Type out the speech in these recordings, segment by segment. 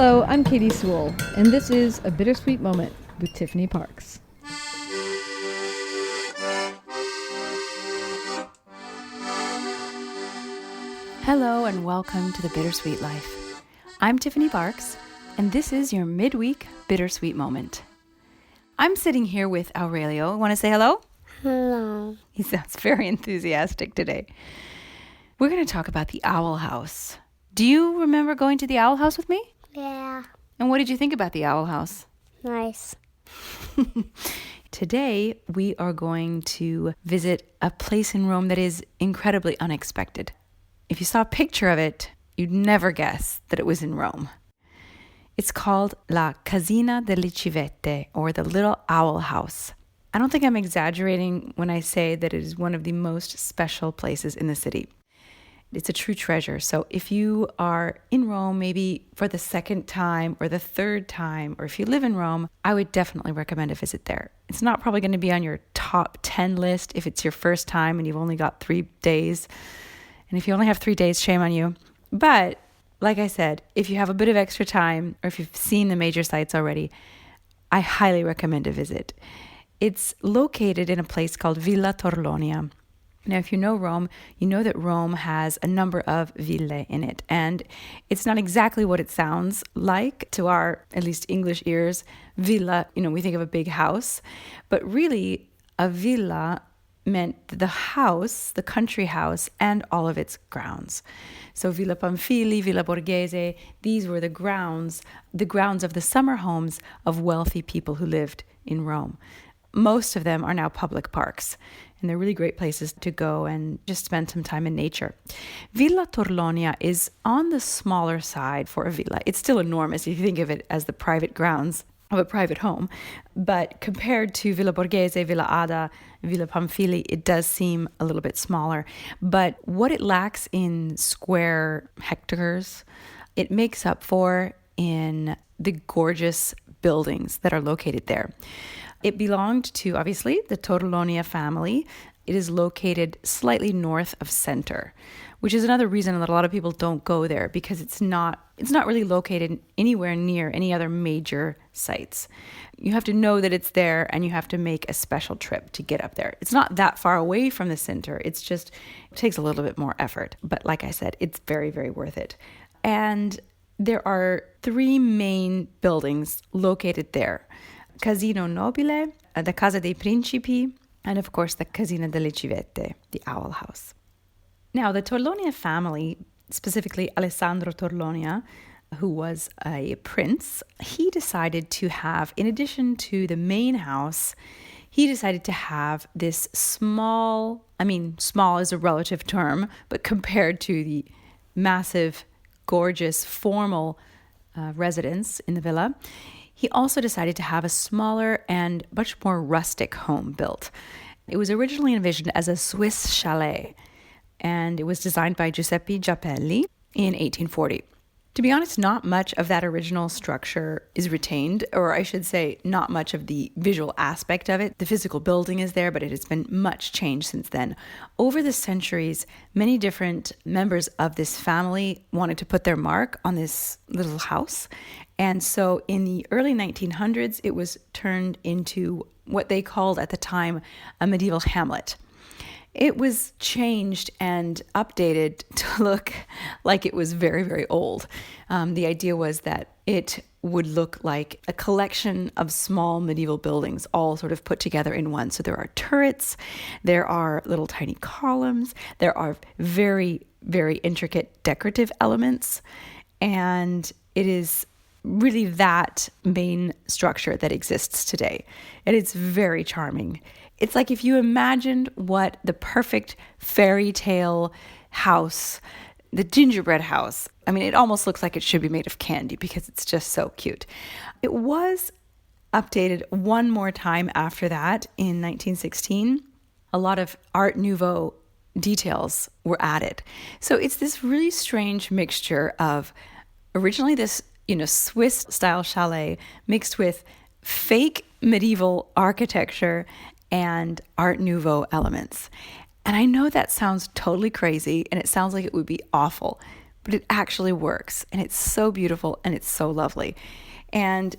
Hello, I'm Katie Sewell, and this is A Bittersweet Moment with Tiffany Parks. Hello and welcome to The Bittersweet Life. I'm Tiffany Parks, and this is your midweek Bittersweet Moment. I'm sitting here with Aurelio. Want to say hello? Hello. He sounds very enthusiastic today. We're going to talk about the Owl House. Do you remember going to the Owl House with me? Yeah. And what did you think about the Owl House? Nice. Today, we are going to visit a place in Rome that is incredibly unexpected. If you saw a picture of it, you'd never guess that it was in Rome. It's called La Casina delle Civette, or the Little Owl House. I don't think I'm exaggerating when I say that it is one of the most special places in the city. It's a true treasure. So if you are in Rome, maybe for the second time or the third time, or if you live in Rome, I would definitely recommend a visit there. It's not probably going to be on your top 10 list if it's your first time and you've only got 3 days. And if you only have 3 days, shame on you. But like I said, if you have a bit of extra time or if you've seen the major sites already, I highly recommend a visit. It's located in a place called Villa Torlonia. Now, if you know Rome, you know that Rome has a number of ville in it. And it's not exactly what it sounds like to our, at least English ears. Villa, we think of a big house. But really, a villa meant the house, the country house, and all of its grounds. So Villa Pamphili, Villa Borghese, these were the grounds of the summer homes of wealthy people who lived in Rome. Most of them are now public parks, and they're really great places to go and just spend some time in nature. Villa Torlonia is on the smaller side for a villa. It's still enormous if you think of it as the private grounds of a private home, but compared to Villa Borghese, Villa Ada, Villa Pamphili, it does seem a little bit smaller. But what it lacks in square hectares, it makes up for in the gorgeous buildings that are located there. It belonged to, obviously, the Torlonia family. It is located slightly north of center, which is another reason that a lot of people don't go there, because it's not really located anywhere near any other major sites. You have to know that it's there, and you have to make a special trip to get up there. It's not that far away from the center. It takes a little bit more effort. But like I said, it's very, very worth it. And there are 3 main buildings located there. Casino Nobile, the Casa dei Principi, and of course the Casina delle Civette, the Owl House. Now, the Torlonia family, specifically Alessandro Torlonia, who was a prince, he decided to have, in addition to the main house, he decided to have this small is a relative term, but compared to the massive, gorgeous, formal residence in the villa, he also decided to have a smaller and much more rustic home built. It was originally envisioned as a Swiss chalet, and it was designed by Giuseppe Giappelli in 1840. To be honest, not much of that original structure is retained, or I should say, not much of the visual aspect of it. The physical building is there, but it has been much changed since then. Over the centuries, many different members of this family wanted to put their mark on this little house. And so in the early 1900s, it was turned into what they called at the time a medieval hamlet. It was changed and updated to look like it was very, very old. The idea was that it would look like a collection of small medieval buildings all sort of put together in one. So there are turrets, there are little tiny columns, there are very, very intricate decorative elements, and it is really that main structure that exists today. And it's very charming. It's like if you imagined what the perfect fairy tale house, the gingerbread house, it almost looks like it should be made of candy because it's just so cute. It was updated one more time after that in 1916. A lot of Art Nouveau details were added. So it's this really strange mixture of originally this Swiss style chalet mixed with fake medieval architecture and Art Nouveau elements. And I know that sounds totally crazy and it sounds like it would be awful, but it actually works. And it's so beautiful and it's so lovely. And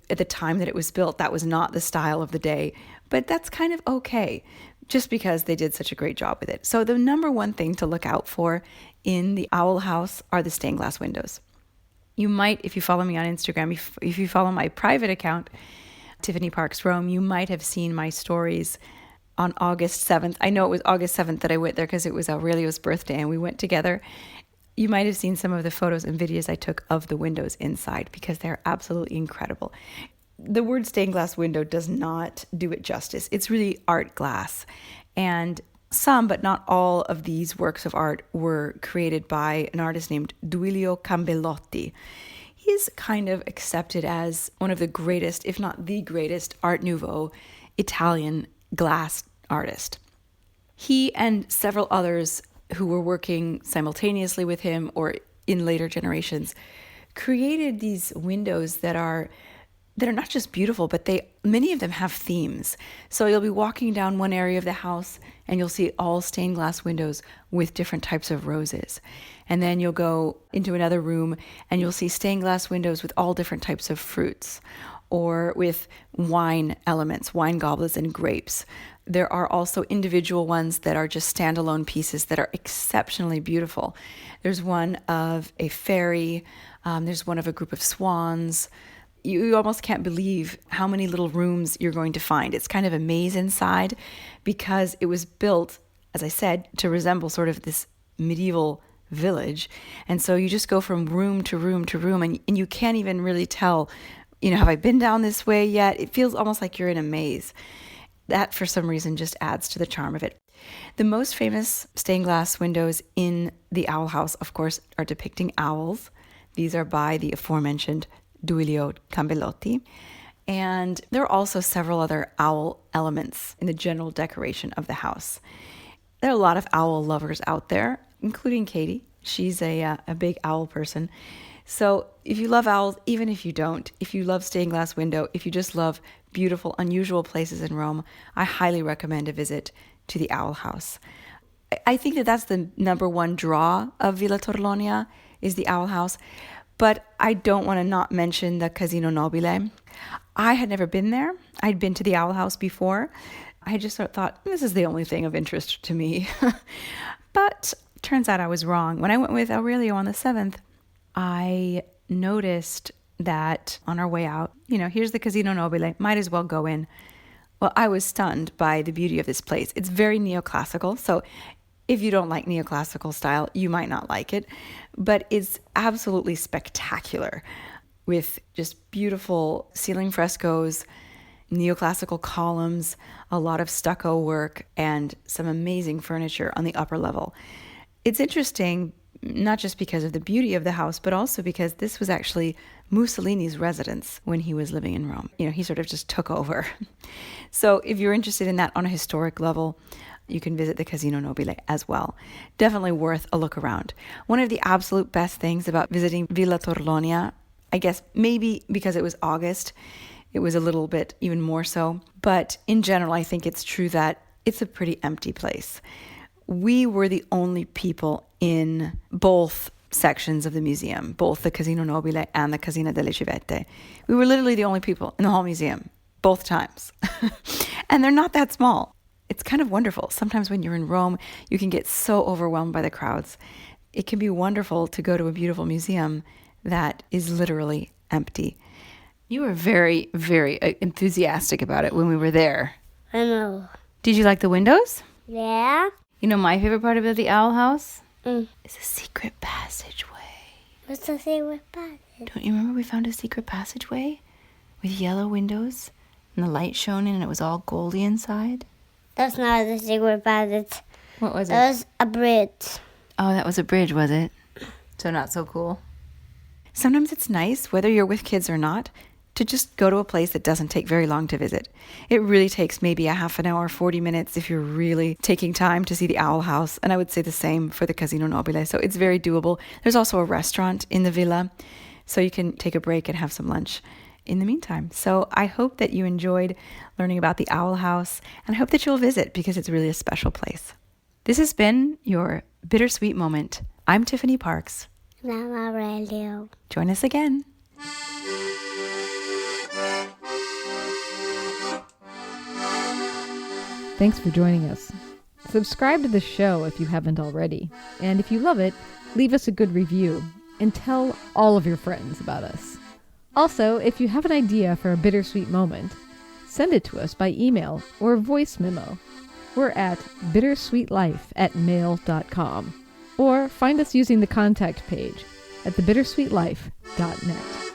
at the time that it was built, that was not the style of the day, but that's kind of okay, just because they did such a great job with it. So the number one thing to look out for in the owl house are the stained glass windows. You might, if you follow me on Instagram, if you follow my private account, Tiffany Parks Rome, you might have seen my stories on August 7th. I know it was August 7th that I went there because it was Aurelio's birthday and we went together. You might have seen some of the photos and videos I took of the windows inside because they're absolutely incredible. The word stained glass window does not do it justice. It's really art glass. And some, but not all of these works of art were created by an artist named Duilio Cambellotti. He's kind of accepted as one of the greatest, if not the greatest, Art Nouveau Italian glass artist. He and several others who were working simultaneously with him or in later generations created these windows that are not just beautiful, but many of them have themes. So you'll be walking down one area of the house and you'll see all stained glass windows with different types of roses. And then you'll go into another room and you'll see stained glass windows with all different types of fruits or with wine elements, wine goblets and grapes. There are also individual ones that are just standalone pieces that are exceptionally beautiful. There's one of a fairy, there's one of a group of swans. You almost can't believe how many little rooms you're going to find. It's kind of a maze inside because it was built, as I said, to resemble sort of this medieval village. And so you just go from room to room to room and you can't even really tell, have I been down this way yet? It feels almost like you're in a maze. That, for some reason, just adds to the charm of it. The most famous stained glass windows in the owl house, of course, are depicting owls. These are by the aforementioned Duilio Cambellotti. And there are also several other owl elements in the general decoration of the house. There are a lot of owl lovers out there, including Katie. She's a big owl person. So if you love owls, even if you don't, if you love stained glass window, if you just love beautiful, unusual places in Rome, I highly recommend a visit to the Owl House. I think that that's the number one draw of Villa Torlonia is the Owl House, but I don't want to not mention the Casino Nobile. I had never been there. I'd been to the Owl House before. I just thought, this is the only thing of interest to me. But turns out I was wrong. When I went with Aurelio on the 7th, I noticed that on our way out, here's the Casino Nobile, might as well go in. Well, I was stunned by the beauty of this place. It's very neoclassical, so if you don't like neoclassical style, you might not like it, but it's absolutely spectacular with just beautiful ceiling frescoes, neoclassical columns, a lot of stucco work, and some amazing furniture on the upper level. It's interesting, not just because of the beauty of the house, but also because this was actually Mussolini's residence when he was living in Rome. He sort of just took over. So if you're interested in that on a historic level, you can visit the Casino Nobile as well. Definitely worth a look around. One of the absolute best things about visiting Villa Torlonia, I guess maybe because it was August, it was a little bit even more so. But in general, I think it's true that it's a pretty empty place. We were the only people in both sections of the museum, both the Casino Nobile and the Casina delle Civette. We were literally the only people in the whole museum, both times. And they're not that small. It's kind of wonderful. Sometimes when you're in Rome, you can get so overwhelmed by the crowds. It can be wonderful to go to a beautiful museum that is literally empty. You were very, very enthusiastic about it when we were there. I know. Did you like the windows? Yeah? My favorite part of the Owl House Mm. is a secret passageway. What's the secret passage? Don't you remember we found a secret passageway with yellow windows and the light shone in and it was all goldy inside? That's not the secret passage. What was it? That was a bridge. Oh, that was a bridge, was it? So not so cool. Sometimes it's nice, whether you're with kids or not, to just go to a place that doesn't take very long to visit. It really takes maybe a half an hour, 40 minutes if you're really taking time to see the Owl House. And I would say the same for the Casino Nobile. So it's very doable. There's also a restaurant in the villa, so you can take a break and have some lunch in the meantime. So I hope that you enjoyed learning about the Owl House, and I hope that you'll visit because it's really a special place. This has been your Bittersweet Moment. I'm Tiffany Parks, And I'm Aurelio. Join us again. Thanks for joining us. Subscribe to the show if you haven't already. And if you love it, leave us a good review and tell all of your friends about us. Also, if you have an idea for a bittersweet moment, send it to us by email or voice memo. We're at bittersweetlife@mail.com or find us using the contact page at thebittersweetlife.net.